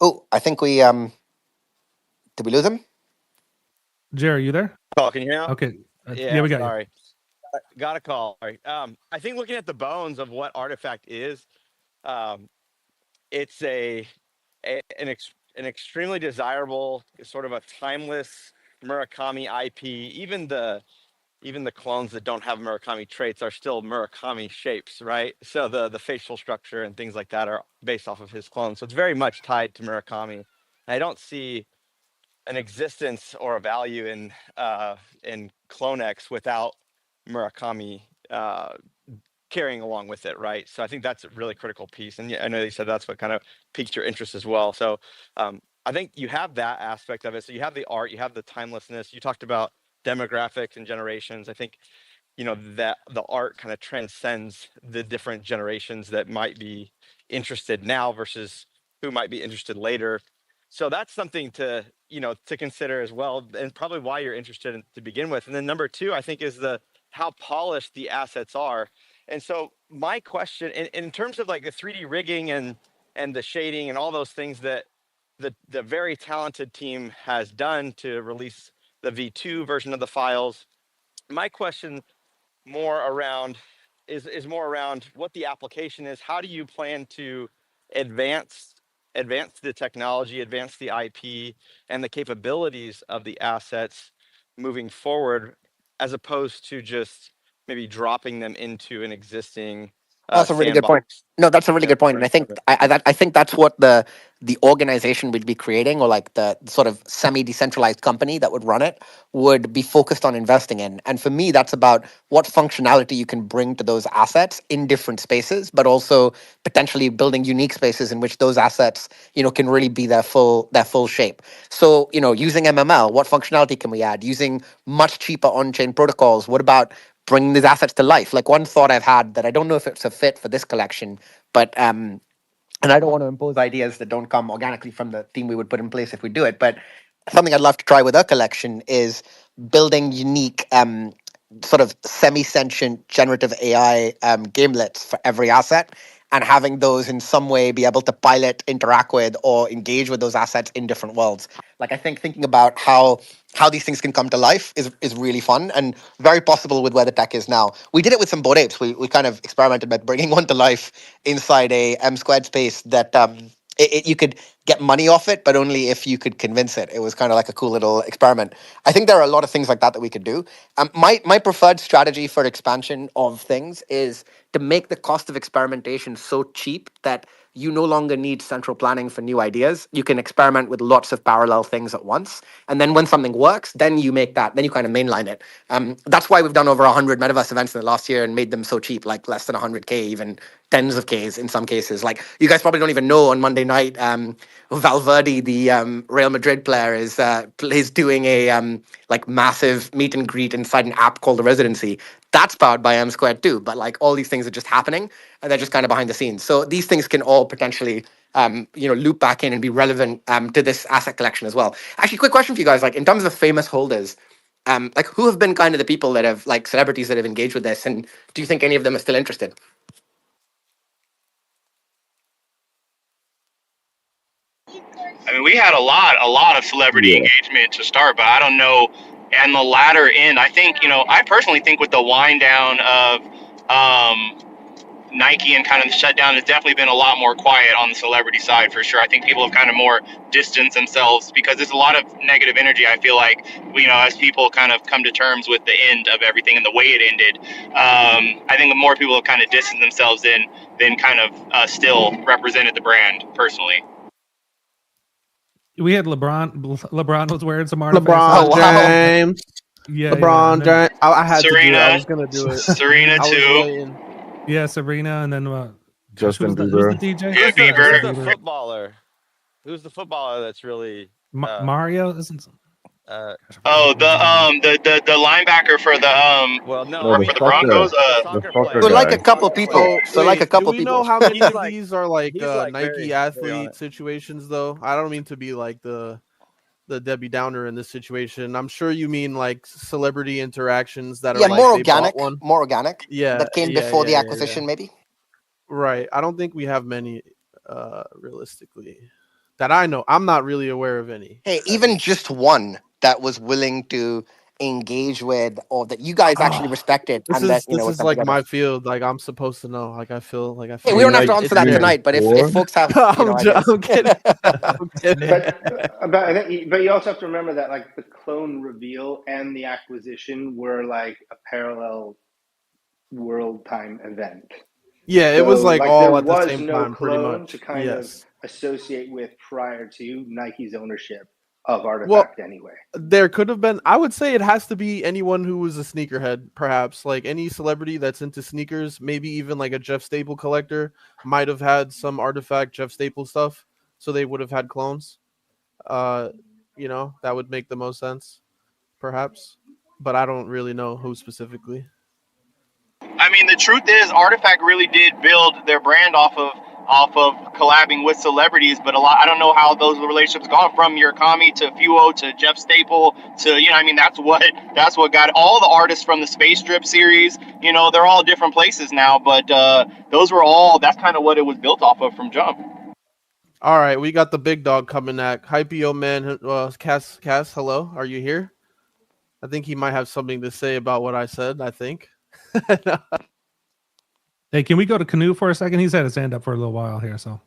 Oh, I think we did we lose him? Jerry, you there? Oh, can you hear me now? Okay. Yeah, we got you. sorry. Got a call. All right. I think looking at the bones of what Artifact is, it's an extremely desirable, sort of a timeless Murakami IP. Even the clones that don't have Murakami traits are still Murakami shapes, right? So the facial structure and things like that are based off of his clones. So it's very much tied to Murakami. I don't see an existence or a value in CloneX without Murakami carrying along with it, right? So I think that's a really critical piece. And I know you said that's what kind of piqued your interest as well. So I think you have that aspect of it. So you have the art, you have the timelessness. You talked about demographics and generations. I think, that the art kind of transcends the different generations that might be interested now versus who might be interested later. So that's something to, to consider as well, and probably why you're interested to begin with. And then number two, I think, is how polished the assets are. And so my question, in terms of like the 3D rigging and the shading and all those things that the very talented team has done to release the V2 version of the files, my question is more around what the application is. How do you plan to advance the technology, advance the IP and the capabilities of the assets moving forward, as opposed to just maybe dropping them into an existing That's a really good point. sandbox? No, that's a really good point, and I think Okay. I think that's what the organization would be creating, or like the sort of semi-decentralized company that would run it, would be focused on investing in. And for me, that's about what functionality you can bring to those assets in different spaces, but also potentially building unique spaces in which those assets, can really be their full shape. So, using MML, what functionality can we add? Using much cheaper on-chain protocols, what about bringing these assets to life? Like, one thought I've had that I don't know if it's a fit for this collection, but and I don't want to impose ideas that don't come organically from the team we would put in place if we do it, but something I'd love to try with our collection is building unique sort of semi-sentient generative AI gamelets for every asset, and having those in some way be able to pilot, interact with, or engage with those assets in different worlds. Like, I think thinking about how these things can come to life is really fun and very possible with where the tech is now. We did it with some Bored Apes. We kind of experimented by bringing one to life inside a M² space that you could get money off it, but only if you could convince it. It was kind of like a cool little experiment. I think there are a lot of things like that we could do. My preferred strategy for expansion of things is to make the cost of experimentation so cheap that you no longer need central planning for new ideas. You can experiment with lots of parallel things at once. And then when something works, then you kind of mainline it. That's why we've done over 100 metaverse events in the last year and made them so cheap, like less than 100K, even tens of Ks in some cases. Like, you guys probably don't even know, on Monday night, Valverde, the Real Madrid player, is doing a like massive meet and greet inside an app called The Residency. That's powered by M² too, but like all these things are just happening and they're just kind of behind the scenes. So these things can all potentially loop back in and be relevant to this asset collection as well. Actually, quick question for you guys, like, in terms of famous holders, like, who have been kind of the people that have, like, celebrities that have engaged with this, and do you think any of them are still interested? I mean, we had a lot of celebrity engagement to start, but I don't know. And the latter end, I think, I personally think with the wind down of Nike and kind of the shutdown, has definitely been a lot more quiet on the celebrity side for sure. I think people have kind of more distanced themselves because there's a lot of negative energy. I feel like, as people kind of come to terms with the end of everything and the way it ended, I think more people have kind of distanced themselves than kind of still represented the brand personally. We had LeBron was wearing some artifacts. LeBron Oh, wow. James. Yeah, LeBron James. James. I had Serena. to do it. I was gonna do it. Serena I was too. waiting. Yeah, Serena, and then Justin who's the Bieber. DJ? Yeah, Bieber. Who's the footballer? Who's the footballer that's really Mario isn't? Oh, the linebacker for the Well, no, No, I the mean for the soccer, Broncos. the the soccer soccer player. So like a guy. The couple soccer people. player. Oh So like a wait, do couple we know people. how many He's of like these are like he's like Nike very on athlete it. situations though? I don't mean to be like the Debbie Downer in this situation. I'm sure you mean like celebrity interactions that are Yeah, like more they bought organic, one. more organic. Yeah, That came yeah, before the yeah, yeah, yeah. acquisition, maybe. Right. I don't think we have many realistically that I know. I'm not really aware of any. Hey, At even least. just one that was willing to engage with, or that you guys actually Ah, respected, and that this would is come like together. my field. Like I'm supposed to know. Like I feel Hey, You we like mean don't have like to it's answer it's that you mean there. tonight, but if before? folks have, ideas. I'm kidding. I'm kidding. But you also have to remember that like the clone reveal and the acquisition were like a parallel world time event. Yeah, it was So like like there all at the was same no time, pretty clone to much. kind of Yes. associate with prior to Nike's ownership of Well, Artifact anyway. there could have been. I would say it has to be anyone who was a sneakerhead, perhaps like any celebrity that's into sneakers. Maybe even like a Jeff Staple collector might have had some Artifact Jeff Staple stuff, so they would have had clones. Uh, that would make the most sense, perhaps. But I don't really know who specifically. I mean, the truth is, Artifact really did build their brand off of collabing with celebrities. But I don't know how those relationships gone from Murakami to Fuo to Jeff Staple to I mean, that's what got all the artists from the Space Strip series. They're all different places now, but those were all. That's kind of what it was built off of from jump. All right, we got the big dog coming at Hypeo man. Cass, hello, are you here? I think he might have something to say about what I said. I think. Hey, can we go to Canoe for a second? He's had his hand up for a little while here, so.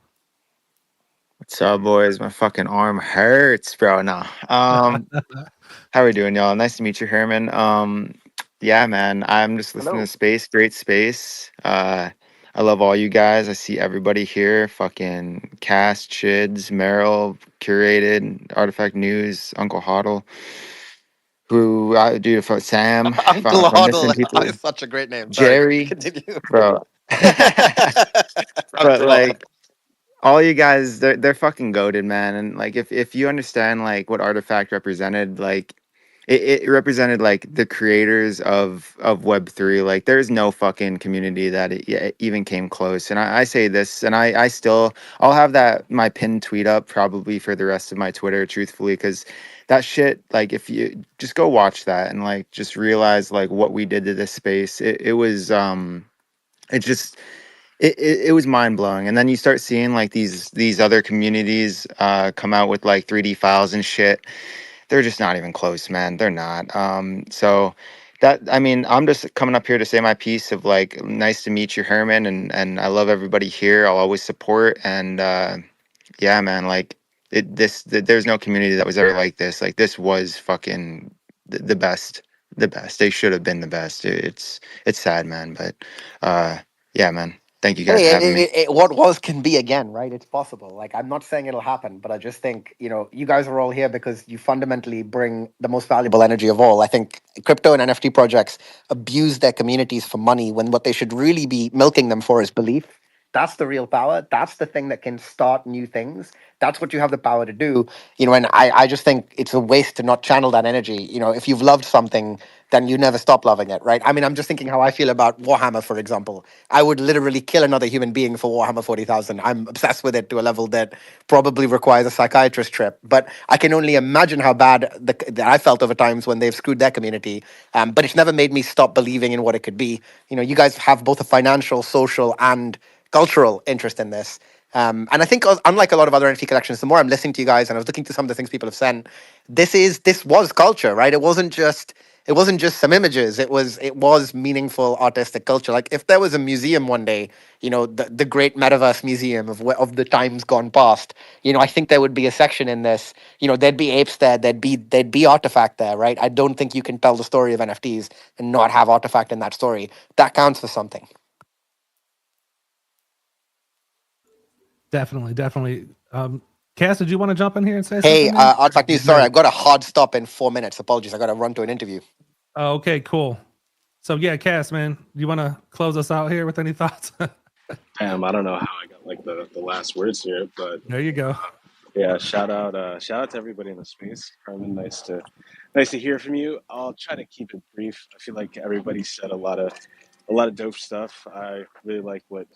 What's up, boys? My fucking arm hurts, bro. No. How we doing, y'all? Nice to meet you, Herman. Yeah, man. I'm just listening Hello. to Space. Great space. I love all you guys. I see everybody here. Fucking Cass, Chids, Meryl, Curated, Artifact News, Uncle Hoddle. Who I do for Sam. Uncle If I'm missing Hoddle people, is such a great name. Sorry, Jerry, continue. bro. But Uncle Hoddle. like all you guys, they're fucking goated, man. And like if you understand like what Artifact represented, like it represented like the creators of Web3. Like there's no fucking community that even came close. And I say this, and I'll have that my pinned tweet up probably for the rest of my Twitter, truthfully, because that shit, like if you just go watch that and like just realize like what we did to this space, it was it just it was mind blowing. And then you start seeing like these other communities come out with like 3D files and shit. They're just not even close, man. They're not. So that, I mean, I'm just coming up here to say my piece of like, nice to meet you, Herman, and I love everybody here. I'll always support. And yeah, man, like there's no community that was ever like this. Like this was fucking the best. The best. They should have been the best. It's sad, man, but yeah, man. Thank you guys for Hey, having me. what was can be again, right? It's possible. Like, I'm not saying it'll happen, but I just think, you guys are all here because you fundamentally bring the most valuable energy of all. I think crypto and NFT projects abuse their communities for money when what they should really be milking them for is belief. That's the real power. That's the thing that can start new things. That's what you have the power to do. And I just think it's a waste to not channel that energy. If you've loved something, then you never stop loving it, right? I mean, I'm just thinking how I feel about Warhammer, for example. I would literally kill another human being for Warhammer 40,000. I'm obsessed with it to a level that probably requires a psychiatrist trip. But I can only imagine how bad that I felt over times when they've screwed their community. But it's never made me stop believing in what it could be. You guys have both a financial, social, and cultural interest in this. And I think unlike a lot of other NFT collections, the more I'm listening to you guys and I was looking to some of the things people have sent, this was culture, right? It wasn't just some images. It was meaningful artistic culture. Like if there was a museum one day, the great metaverse museum of the times gone past, I think there would be a section in this. There'd be apes there, there'd be Artifact there, right? I don't think you can tell the story of NFTs and not have Artifact in that story. That counts for something. Definitely. Cass, did you want to jump in here and say Hey, something, man? Artifact News, sorry, I've got a hard stop in 4 minutes. Apologies, I got to run to an interview. Oh, okay, cool. So yeah, Cass, man, do you want to close us out here with any thoughts? I don't know how I got like the last words here, but there you go. Yeah, shout out to everybody in the space. Herman, nice to hear from you. I'll try to keep it brief. I feel like everybody said a lot of dope stuff. I really like what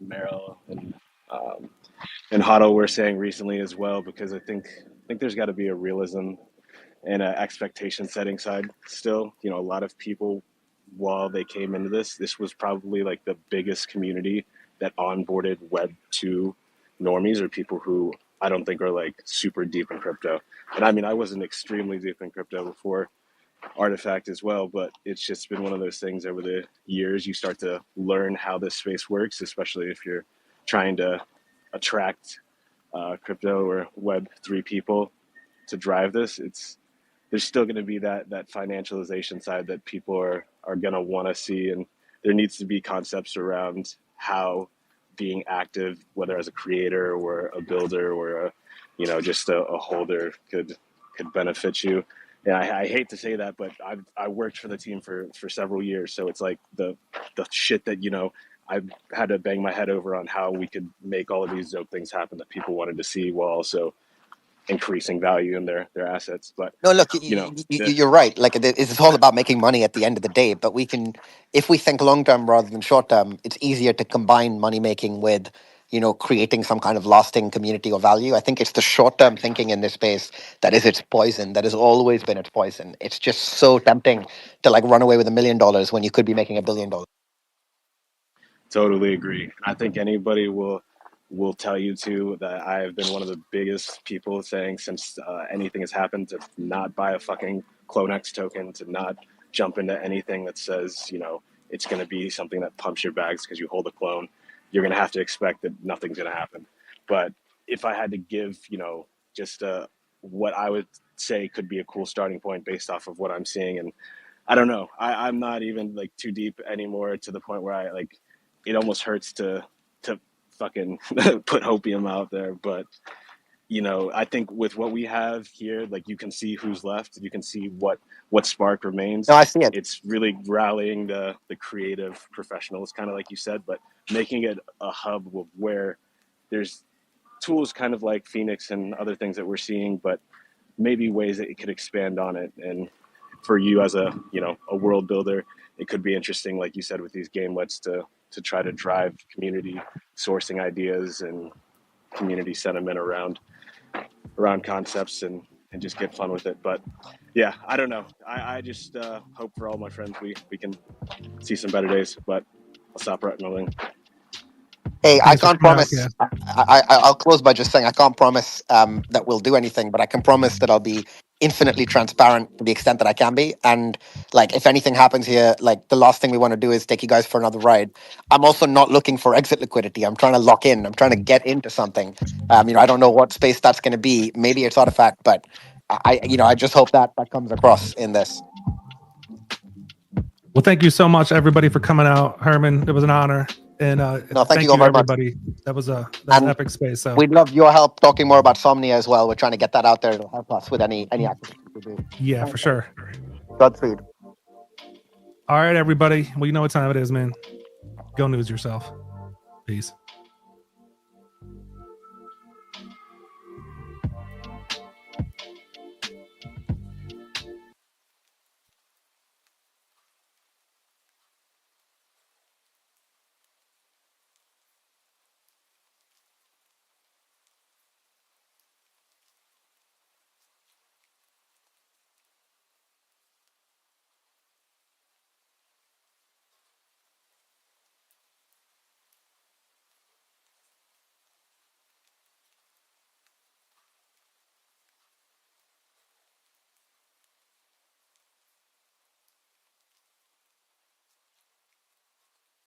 Meryl and Hotto were saying recently as well, because I think there's got to be a realism and an expectation setting side still. You know, a lot of people, while they came into this was probably like the biggest community that onboarded Web 2 normies, or people who I don't think are like super deep in crypto. And I mean, I wasn't extremely deep in crypto before Artifact as well, but it's just been one of those things over the years. You start to learn how this space works, especially if you're trying to attract crypto or Web3 people to drive this. There's still going to be that financialization side that people are going to want to see, and there needs to be concepts around how being active, whether as a creator or a builder or just a holder, could benefit you. And I hate to say that, but I worked for the team for several years, so it's like the shit that I've had to bang my head over on how we could make all of these dope things happen that people wanted to see, while also increasing value in their assets. But No, look, the, you're right. Like it's all about making money at the end of the day. But we can, if we think long term rather than short term, it's easier to combine money making with, creating some kind of lasting community or value. I think it's the short term thinking in this space that is its poison. That has always been its poison. It's just so tempting to like run away with $1 million when you could be making $1 billion. Totally agree. I think anybody will tell you too that I have been one of the biggest people saying, since anything has happened, to not buy a fucking CloneX token, to not jump into anything that says it's going to be something that pumps your bags because you hold a clone. You're going to have to expect that nothing's going to happen. But if I had to give just what I would say could be a cool starting point based off of what I'm seeing, and I don't know, I'm not even like too deep anymore, to the point where I like, it almost hurts to fucking put hopium out there. But I think with what we have here, like, you can see who's left, you can see what spark remains. No, I see it. It's really rallying the creative professionals, kind of like you said, but making it a hub of where there's tools kind of like Phoenix and other things that we're seeing, but maybe ways that it could expand on it. And for you as a world builder, it could be interesting, like you said, with these gamelets to try to drive community sourcing ideas and community sentiment around concepts, and just get fun with it. But yeah, I don't know. I just hope for all my friends we can see some better days. But I'll stop rattling. Hey, I Thanks for can't coming out, promise. I'll close by just saying I can't promise that we'll do anything, but I can promise that I'll be infinitely transparent to the extent that I can be. And like, if anything happens here, like, the last thing we want to do is take you guys for another ride. I'm also not looking for exit liquidity. I'm trying to lock in. I'm trying to get into something. I don't know what space that's going to be. Maybe it's Artifact, but I just hope that comes across in this. Well, thank you so much, everybody, for coming out. Herman, it was an honor. And No, thank you all very much. everybody. That was an epic space. So we'd love your help talking more about Somnia as well. We're trying to get that out there. It'll help us with any acquisitions we do. yeah, for sure. Godspeed. All right, everybody. Well, you know what time it is, man. Go news yourself. Peace.